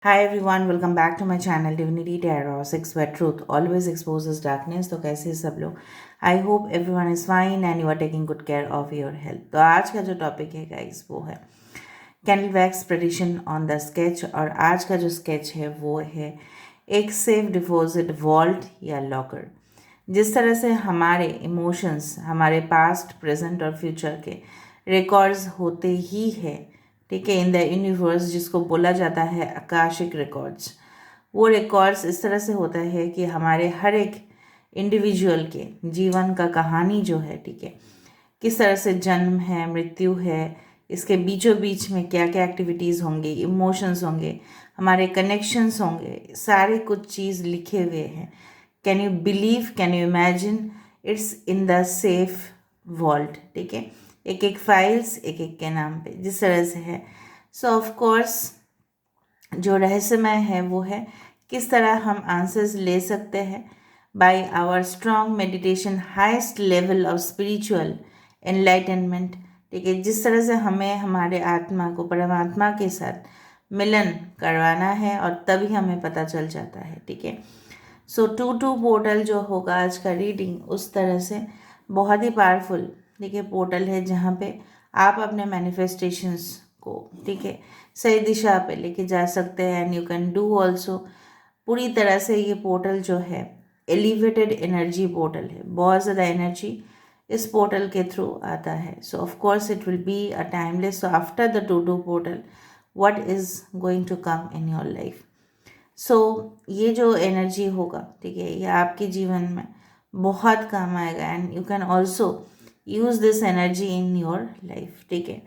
Hi everyone, welcome back to my channel Divinity Tarot 6 where truth always exposes darkness. तो कैसे हैं सब लोग? I hope everyone is fine and you are taking good care of your health. तो आज का जो topic है गाइस वो है candle wax prediction on the sketch. और आज का जो स्केच है वो है एक सेफ डिपॉजिट वॉल्ट या लॉकर। जिस तरह से हमारे इमोशंस हमारे पास्ट प्रेजेंट और फ्यूचर के रिकॉर्ड्स होते ही है, ठीक है, इन द यूनिवर्स, जिसको बोला जाता है आकाशिक रिकॉर्ड्स। वो रिकॉर्ड्स इस तरह से होता है कि हमारे हर एक इंडिविजुअल के जीवन का कहानी जो है, ठीक है, किस तरह से जन्म है, मृत्यु है, इसके बीचों बीच में क्या क्या एक्टिविटीज़ होंगी, इमोशंस होंगे, हमारे कनेक्शंस होंगे, सारे कुछ चीज़ लिखे हुए हैं। Can you believe, can you imagine, it's in the safe vault, ठीक है, एक एक फाइल्स एक एक के नाम पे जिस तरह से है। सो ऑफ कोर्स जो रहस्यमय है वो है किस तरह हम आंसर्स ले सकते हैं by our strong meditation, highest level of spiritual enlightenment, ठीक है, जिस तरह से हमें हमारे आत्मा को परमात्मा के साथ मिलन करवाना है और तभी हमें पता चल जाता है, ठीक है। सो 2-2 पोर्टल जो होगा आज का रीडिंग, उस तरह से बहुत ही पावरफुल, ठीक है, पोर्टल है जहाँ पे आप अपने मैनिफेस्टेशंस को, ठीक है, सही दिशा पे लेके जा सकते हैं। And you can do also, पूरी तरह से ये पोर्टल जो है एलिवेटेड एनर्जी पोर्टल है, बहुत ज़्यादा एनर्जी इस पोर्टल के थ्रू आता है। So of course it will be a timeless. So after the 2-2 portal what is going to come in your life. So ये जो एनर्जी होगा, ठीक है, ये आपके जीवन में बहुत काम आएगा and you can also use this energy in your life, ठीक है।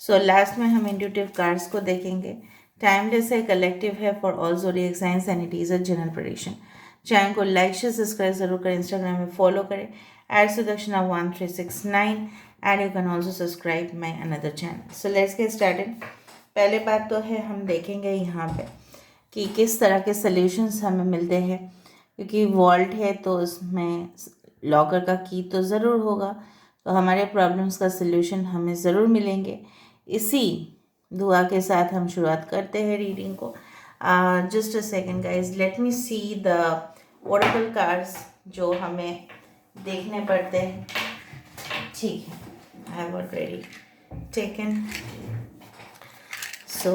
सो लास्ट में हम इंट्यूटिव कार्ड्स को देखेंगे। टाइमलेस है, कलेक्टिव है for all zodiac science and it is a general prediction. Channel को लाइक शेयर सब्सक्राइब जरूर करें, इंस्टाग्राम में फॉलो करें @Sudakshana1369 and you can also subscribe my another channel. So let's get started. पहले बात तो है हम देखेंगे यहाँ पे कि किस तरह के सल्यूशंस हमें मिलते हैं, क्योंकि वॉल्ट है तो इसमें लॉकर का की तो ज़रूर होगा, तो हमारे प्रॉब्लम्स का सल्यूशन हमें ज़रूर मिलेंगे। इसी दुआ के साथ हम शुरुआत करते हैं रीडिंग को। Just a second guys, let me see the oracle cards जो हमें देखने पड़ते हैं, ठीक है। I have already taken. So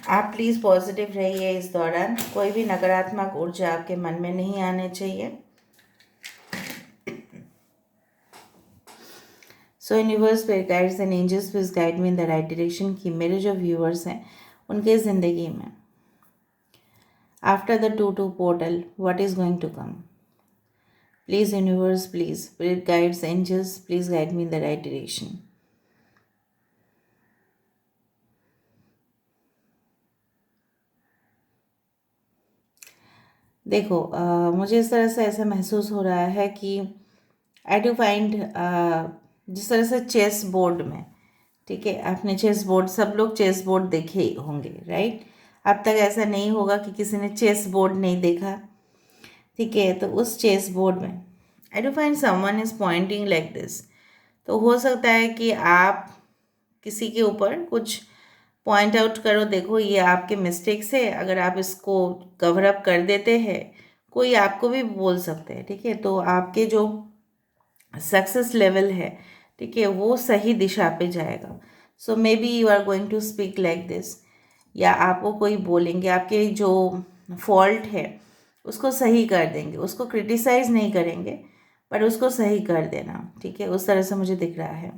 आप प्लीज़ पॉजिटिव रहिए इस दौरान, कोई भी नकारात्मक ऊर्जा आपके मन में नहीं आने चाहिए। So universe, spirit guides and angels please guide me in the right direction कि मेरे जो व्यूअर्स हैं उनके ज़िंदगी में after the 2-2 portal what is going to come. Please universe, please spirit guides, angels, please guide me in the right direction. देखो, मुझे इस तरह से ऐसा महसूस हो रहा है कि आई डू फाइंड, जिस तरह से चेस बोर्ड में, ठीक है, आपने चेस बोर्ड, सब लोग चेस बोर्ड देखे होंगे, राइट? अब तक ऐसा नहीं होगा कि किसी ने चेस बोर्ड नहीं देखा, ठीक है। तो उस चेस बोर्ड में I do find someone is Poynting like this. तो हो सकता है कि आप किसी के ऊपर कुछ पॉइंट आउट करो, देखो ये आपके मिस्टेक्स है, अगर आप इसको कवर अप कर देते हैं, कोई आपको भी बोल सकते हैं, ठीक है, तो आपके जो सक्सेस लेवल है, ठीक है, वो सही दिशा पे जाएगा। So maybe you are going to speak like this, या आपको कोई बोलेंगे, आपके जो फॉल्ट है उसको सही कर देंगे, उसको क्रिटिसाइज नहीं करेंगे पर उसको सही कर देना, ठीक है, उस तरह से मुझे दिख रहा है।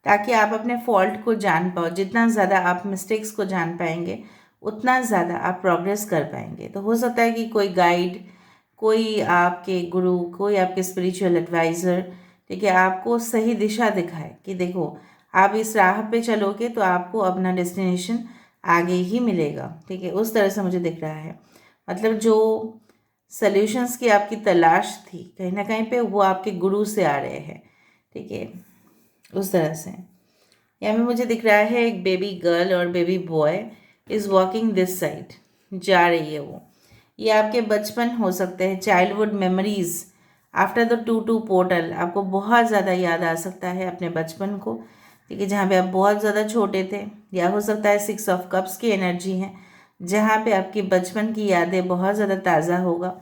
ताकि आप अपने फॉल्ट को जान पाओ। जितना ज़्यादा आप मिस्टेक्स को जान पाएंगे उतना ज़्यादा आप प्रोग्रेस कर पाएंगे। तो हो सकता है कि कोई गाइड, कोई आपके गुरु, कोई आपके स्पिरिचुअल एडवाइज़र, ठीक है, आपको सही दिशा दिखाए कि देखो आप इस राह पे चलोगे तो आपको अपना डेस्टिनेशन आगे ही मिलेगा, ठीक है, उस तरह से मुझे दिख रहा है। मतलब जो सल्यूशंस की आपकी तलाश थी कहीं ना कहीं पे, वो आपके गुरु से आ रहे हैं, ठीक है, उस तरह से। यहाँ पे मुझे दिख रहा है एक बेबी गर्ल और baby boy is walking this side, जा रही है वो। ये आपके बचपन हो सकते हैं, childhood memories. After the 2-2 portal आपको बहुत ज़्यादा याद आ सकता है अपने बचपन को, ठीक है, जहाँ पे आप बहुत ज़्यादा छोटे थे, या हो सकता है 6 ऑफ कप्स की एनर्जी है जहाँ पे आपकी बचपन की यादें बहुत ज़्यादा ताज़ा होगा।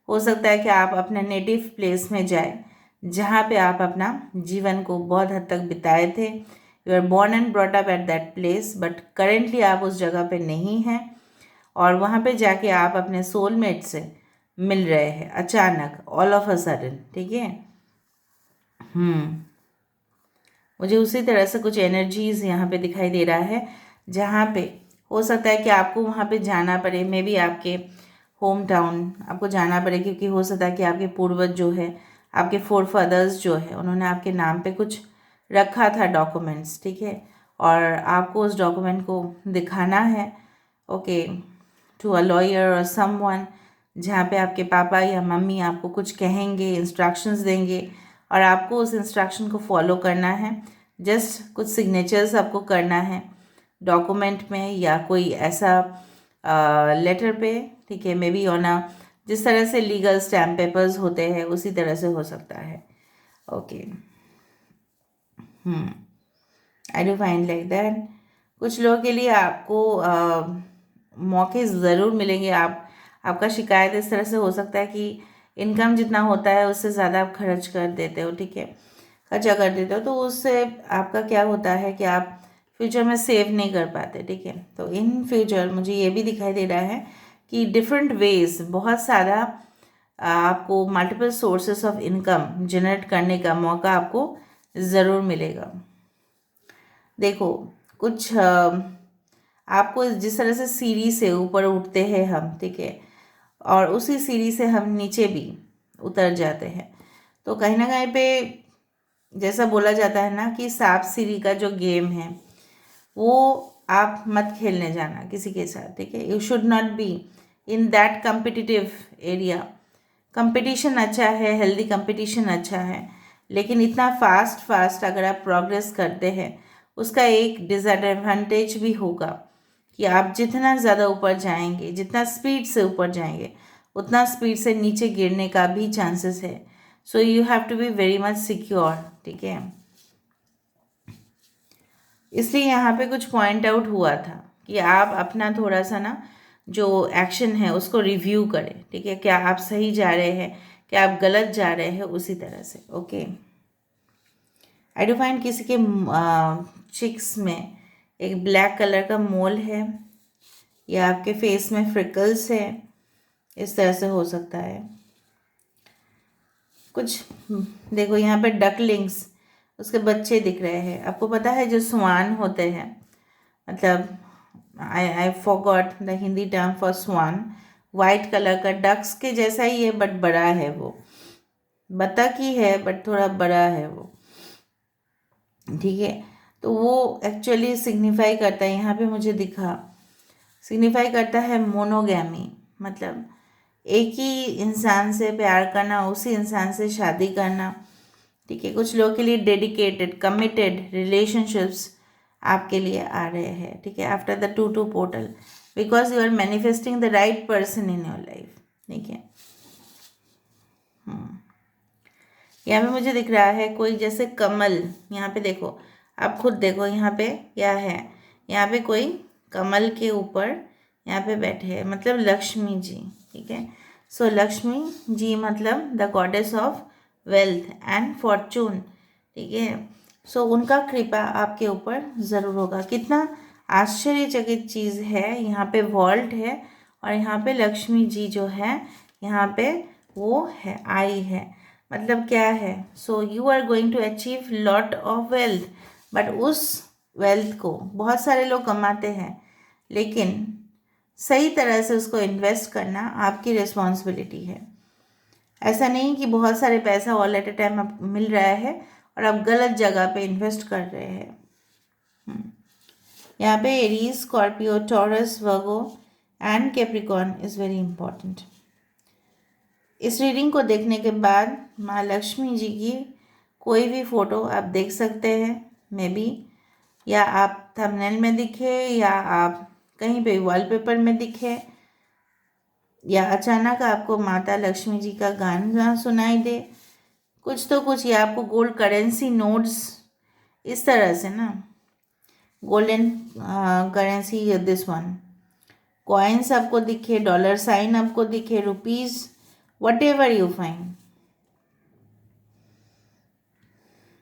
हो सकता है कि आप अपने नेटिव प्लेस में जाए जहाँ पे आप अपना जीवन को बहुत हद तक बिताए थे। You are born and brought up at that place, but currently आप उस जगह पे नहीं हैं, और वहाँ पे जाके आप अपने सोलमेट से मिल रहे हैं अचानक, ऑल ऑफ अ सडन। ठीक है, मुझे उसी तरह से कुछ एनर्जीज यहाँ पे दिखाई दे रहा है, जहाँ पे हो सकता है कि आपको वहाँ पे जाना पड़े, मे बी आपके होम टाउन आपको जाना पड़े, क्योंकि हो सकता है कि आपके पूर्वज जो है, आपके फोर फादर्स जो है, उन्होंने आपके नाम पे कुछ रखा था डॉक्यूमेंट्स। ठीक है, और आपको उस डॉक्यूमेंट को दिखाना है, ओके, टू अ लॉयर और समवन, जहाँ पे आपके पापा या मम्मी आपको कुछ कहेंगे, इंस्ट्रक्शंस देंगे, और आपको उस इंस्ट्रक्शन को फॉलो करना है। जस्ट कुछ सिग्नेचर्स आपको करना है डॉक्यूमेंट में या कोई ऐसा लेटर पे। ठीक है, मे बी ऑन अ, जिस तरह से लीगल स्टैम्प पेपर्स होते हैं उसी तरह से हो सकता है। Okay, I do find like that कुछ लोगों के लिए आपको मौके ज़रूर मिलेंगे। आपका शिकायत इस तरह से हो सकता है कि इनकम जितना होता है उससे ज़्यादा आप खर्च कर देते हो। ठीक है, खर्चा कर देते हो, तो उससे आपका क्या होता है कि आप फ्यूचर में सेव नहीं कर पाते। ठीक है, तो इन फ्यूचर मुझे ये भी दिखाई दे रहा है कि डिफरेंट वेज, बहुत सारा आपको multiple sources of income generate करने का मौका आपको ज़रूर मिलेगा। देखो, कुछ आपको जिस तरह से सीढ़ी से ऊपर उठते हैं हम, ठीक है, और उसी सीढ़ी से हम नीचे भी उतर जाते हैं, तो कहीं ना कहीं पे जैसा बोला जाता है ना कि सांप सीढ़ी का जो गेम है वो आप मत खेलने जाना किसी के साथ। ठीक है, you should not be in that competitive area. Competition अच्छा है, हेल्दी कंपटीशन अच्छा है, लेकिन इतना फास्ट फास्ट अगर आप प्रोग्रेस करते हैं उसका एक डिसएडवांटेज भी होगा कि आप जितना ज़्यादा ऊपर जाएंगे, जितना स्पीड से ऊपर जाएंगे, उतना स्पीड से नीचे गिरने का भी चांसेस है। So you have to be very much secure. ठीक है, इसलिए यहाँ पे कुछ पॉइंट आउट हुआ था कि आप अपना थोड़ा सा ना जो एक्शन है उसको रिव्यू करें। ठीक है, क्या आप सही जा रहे हैं, क्या आप गलत जा रहे हैं, उसी तरह से। ओके, आई डू फाइंड किसी के चिक्स में एक ब्लैक कलर का मोल है, या आपके फेस में फ्रिकल्स है, इस तरह से हो सकता है कुछ। देखो यहाँ पे डकलिंग्स, उसके बच्चे दिख रहे हैं। आपको पता है जो स्वान होते हैं, मतलब I forgot the Hindi term for swan, white colour का, डक्स के जैसा ही है बट बड़ा है वो, बतख ही है बट थोड़ा बड़ा है वो। ठीक है, तो वो एक्चुअली सिग्निफाई करता है, यहाँ पे मुझे दिखा, सिग्निफाई करता है मोनोगैमी, मतलब एक ही इंसान से प्यार करना, उसी इंसान से शादी करना। ठीक है, कुछ लोगों के लिए डेडिकेटेड कमिटेड रिलेशनशिप्स आपके लिए आ रहे हैं। ठीक है, after the 2-2 portal, because you are manifesting the right person in your life. ठीक है, यहाँ पे मुझे दिख रहा है कोई जैसे कमल, यहाँ पे देखो, आप खुद देखो यहाँ पे क्या है, यहाँ पे कोई कमल के ऊपर यहाँ पे बैठे हैं, मतलब लक्ष्मी जी। ठीक है, सो लक्ष्मी जी मतलब the goddess of wealth and Fortune. ठीक है, सो उनका कृपा आपके ऊपर ज़रूर होगा। कितना आश्चर्यचकित चीज़ है, यहाँ पे वॉल्ट है और यहाँ पे लक्ष्मी जी जो है यहाँ पे वो है, आई है, मतलब क्या है, so you are going to achieve lot of wealth, but उस वेल्थ को बहुत सारे लोग कमाते हैं, लेकिन सही तरह से उसको इन्वेस्ट करना आपकी रिस्पॉन्सिबिलिटी है। ऐसा नहीं कि बहुत सारे पैसा ऑल एट ए टाइम आप मिल रहा है और आप गलत जगह पे इन्वेस्ट कर रहे हैं। यहाँ पे Aries, Scorpio, taurus, Virgo and Capricorn is very important. इस रीडिंग को देखने के बाद माँ लक्ष्मी जी की कोई भी फ़ोटो आप देख सकते हैं, मे बी, या आप थंबनेल में दिखे, या आप कहीं पे वॉलपेपर में दिखे, या अचानक आपको माता लक्ष्मी जी का गाना सुनाई दे, कुछ तो कुछ, या आपको गोल्ड करेंसी नोट्स इस तरह से ना, golden currency this one, coins आपको दिखे, डॉलर साइन आपको दिखे, rupees, what ever you find.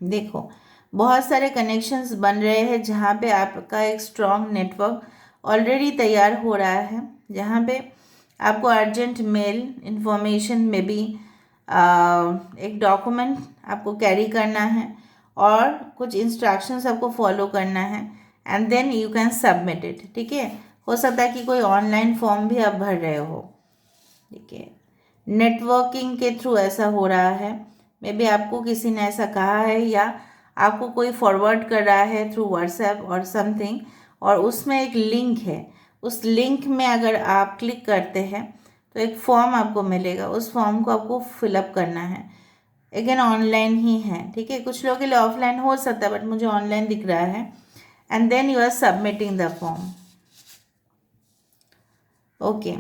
देखो बहुत सारे कनेक्शंस बन रहे हैं जहाँ पे आपका एक स्ट्रॉन्ग नेटवर्क ऑलरेडी तैयार हो रहा है, जहाँ पे आपको अर्जेंट मेल इंफॉर्मेशन में भी एक डॉक्यूमेंट आपको कैरी करना है और कुछ इंस्ट्रक्शंस आपको फॉलो करना है and then you can submit it. ठीक है, हो सकता है कि कोई ऑनलाइन फॉर्म भी आप भर रहे हो। ठीक है, नेटवर्किंग के थ्रू ऐसा हो रहा है, मे बी आपको किसी ने ऐसा कहा है या आपको कोई फॉरवर्ड कर रहा है थ्रू व्हाट्सएप और समथिंग, और उसमें एक लिंक है, उस लिंक में अगर आप क्लिक करते हैं तो एक फॉर्म आपको मिलेगा, उस फॉर्म को आपको फिलअप करना है। अगेन ऑनलाइन ही है, ठीक है, कुछ लोगों के लिए ऑफलाइन हो सकता है बट मुझे ऑनलाइन दिख रहा है। And then you are submitting the form. Okay,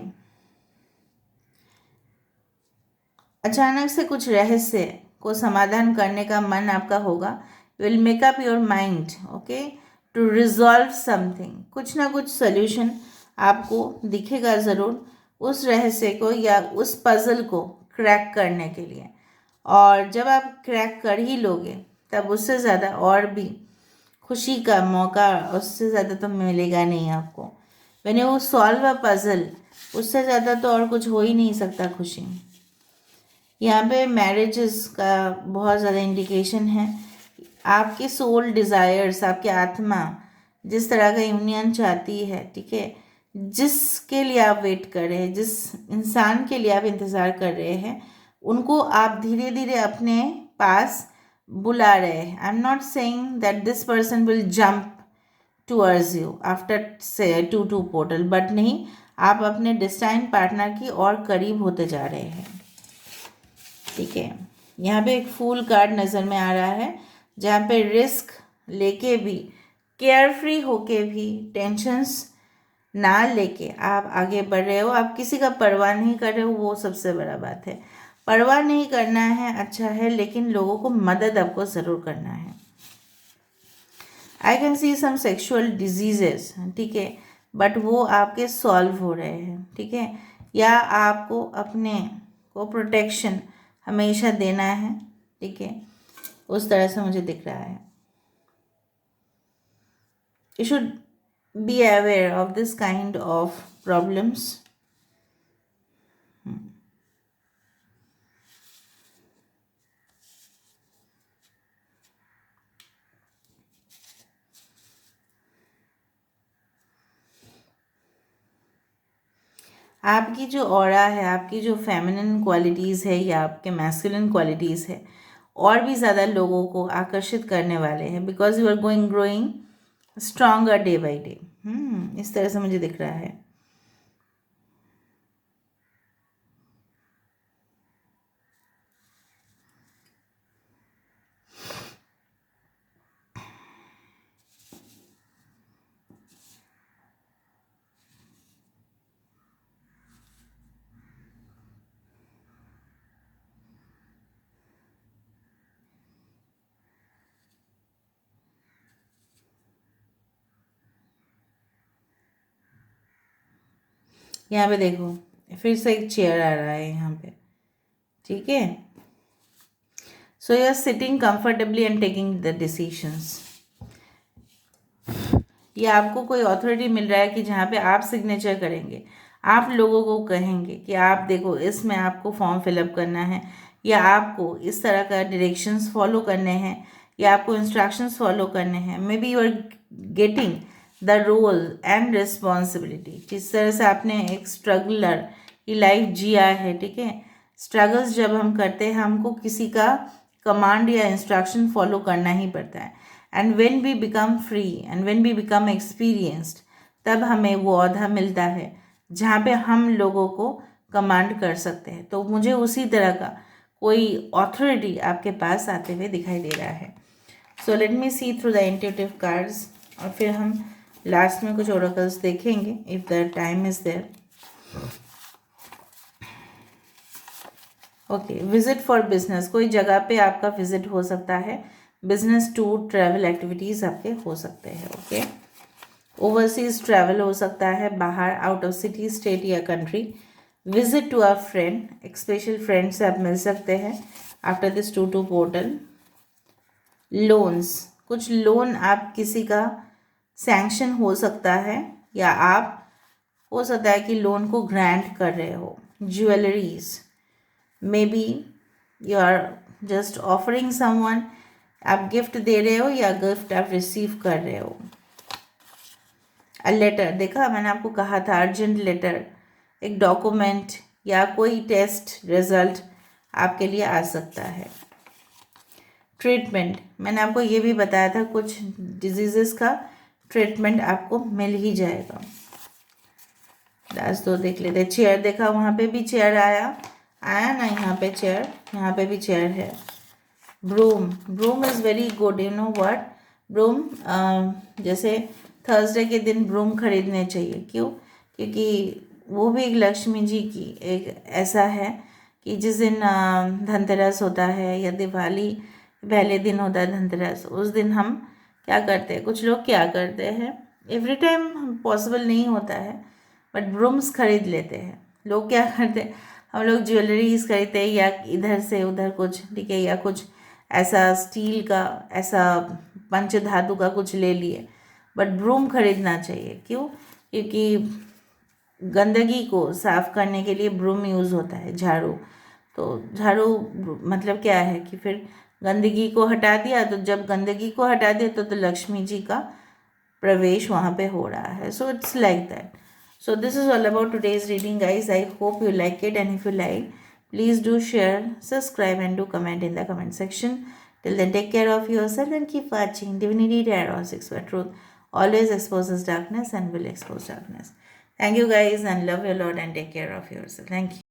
अचानक से कुछ रहस्य को समाधान करने का मन आपका होगा, you will make up your mind, okay, to resolve something. कुछ ना कुछ सोल्यूशन आपको दिखेगा ज़रूर उस रहस्य को या उस पजल को क्रैक करने के लिए। और जब आप क्रैक कर ही लोगे तब उससे ज़्यादा और भी खुशी का मौका उससे ज़्यादा तो मिलेगा नहीं आपको। When you solve a puzzle, उससे ज़्यादा तो और कुछ हो ही नहीं सकता खुशी। यहाँ पे मैरिजेस का बहुत ज़्यादा इंडिकेशन है। आपके सोल डिज़ायर्स, आपकी आत्मा जिस तरह का यूनियन चाहती है, ठीक है, जिसके लिए आप वेट कर रहे हैं, जिस इंसान के लिए आप इंतज़ार कर रहे हैं, उनको आप धीरे धीरे अपने पास बुला रहे हैं। I am not saying that this person will jump towards you after से टू पोर्टल, बट नहीं, आप अपने डिस्टाइन पार्टनर की और करीब होते जा रहे हैं। ठीक है, यहाँ पे एक फूल कार्ड नज़र में आ रहा है, जहाँ पे रिस्क लेके भी, केयर फ्री होके भी, टेंशन्स ना लेके आप आगे बढ़ रहे हो। आप किसी का परवाह नहीं कर रहे हो, वो सबसे बड़ा बात है। परवाह नहीं करना है, अच्छा है, लेकिन लोगों को मदद आपको ज़रूर करना है। I can see some sexual diseases, ठीक है, बट वो आपके सॉल्व हो रहे हैं। ठीक है, या आपको अपने को प्रोटेक्शन हमेशा देना है। ठीक है, उस तरह से मुझे दिख रहा है। You should be aware of this kind of problems. आपकी जो ऑरा है, आपकी जो फेमिनिन क्वालिटीज़ है या आपके मैस्कुलिन क्वालिटीज़ है, और भी ज़्यादा लोगों को आकर्षित करने वाले हैं, because you are going growing stronger day by day. इस तरह से मुझे दिख रहा है। यहाँ पे देखो, फिर से एक चेयर आ रहा है यहाँ पे। ठीक है, so you are sitting comfortably and taking the decisions. ये आपको कोई अथॉरिटी मिल रहा है कि जहाँ पे आप सिग्नेचर करेंगे, आप लोगों को कहेंगे कि आप देखो इसमें आपको फॉर्म फिलअप करना है, या आपको इस तरह का डायरेक्शंस फॉलो करने हैं, या आपको इंस्ट्रक्शंस फॉलो करने हैं। Maybe you are getting the role and responsibility. जिस तरह से आपने एक स्ट्रगलर की लाइफ जिया है, ठीक है, स्ट्रगल्स जब हम करते हैं हमको किसी का कमांड या इंस्ट्रक्शन फॉलो करना ही पड़ता है। And when we become free and when we become experienced, तब हमें वो औहदा मिलता है जहाँ पे हम लोगों को कमांड कर सकते हैं। तो मुझे उसी तरह का कोई अथॉरिटी आपके पास आते हुए दिखाई दे रहा है। So let me see through the intuitive cards, और फिर हम लास्ट में कुछ ओरेकल्स देखेंगे if the time is there. Okay, visit for business, कोई जगह पे आपका विजिट हो सकता है, बिजनेस टूर, ट्रैवल एक्टिविटीज़ आपके हो सकते हैं। ओके, ओवरसीज ट्रैवल हो सकता है, बाहर, आउट ऑफ सिटी, स्टेट या country. Visit to our friend, एक स्पेशल फ्रेंड से आप मिल सकते हैं आफ्टर दिस 2-2 पोर्टल। लोन्स, कुछ लोन आप किसी का सैंक्शन हो सकता है या आप हो सकता है कि लोन को ग्रांट कर रहे हो। Jewelleries, maybe you are just offering someone, आप गिफ्ट दे रहे हो या गिफ्ट आप रिसीव कर रहे हो। अ लेटर, देखा मैंने आपको कहा था अर्जेंट लेटर, एक डॉक्यूमेंट या कोई टेस्ट रिजल्ट आपके लिए आ सकता है। ट्रीटमेंट, मैंने आपको ये भी बताया था कुछ डिजीज़ेस का ट्रीटमेंट आपको मिल ही जाएगा। लास्ट 2 देख लेते हैं। चेयर देखा, वहाँ पे भी चेयर आया ना, यहाँ पे चेयर, यहाँ पे भी चेयर है। Broom, broom is very good, you know what, broom जैसे थर्सडे के दिन ब्रूम खरीदने चाहिए। क्यों? क्योंकि वो भी एक लक्ष्मी जी की एक ऐसा है कि जिस दिन धनतेरस होता है या दिवाली पहले दिन होता है धनतेरस, उस दिन हम क्या करते हैं, कुछ लोग क्या करते हैं, एवरी टाइम पॉसिबल नहीं होता है बट ब्रूम्स खरीद लेते हैं। लोग क्या करते हैं, हम लोग ज्वेलरीज खरीदते हैं या इधर से उधर कुछ, ठीक है, या कुछ ऐसा स्टील का, ऐसा पंच धातु का कुछ ले लिए, बट ब्रूम खरीदना चाहिए। क्यों? क्योंकि गंदगी को साफ करने के लिए ब्रूम यूज़ होता है, झाड़ू। तो झाड़ू मतलब क्या है कि फिर गंदगी को हटा दिया, तो जब गंदगी को हटा दिया तो लक्ष्मी जी का प्रवेश वहाँ पे हो रहा है। So it's like that. So this is all about today's reading, guys. I hope you like it, and if you like, please do share, subscribe, and do comment in the comment section. Till then, take care of yourself and keep watching Divinity Tarot 6, where truth always exposes darkness and will expose darkness. Thank you, guys, and love you a lot, and take care of yourself. Thank you.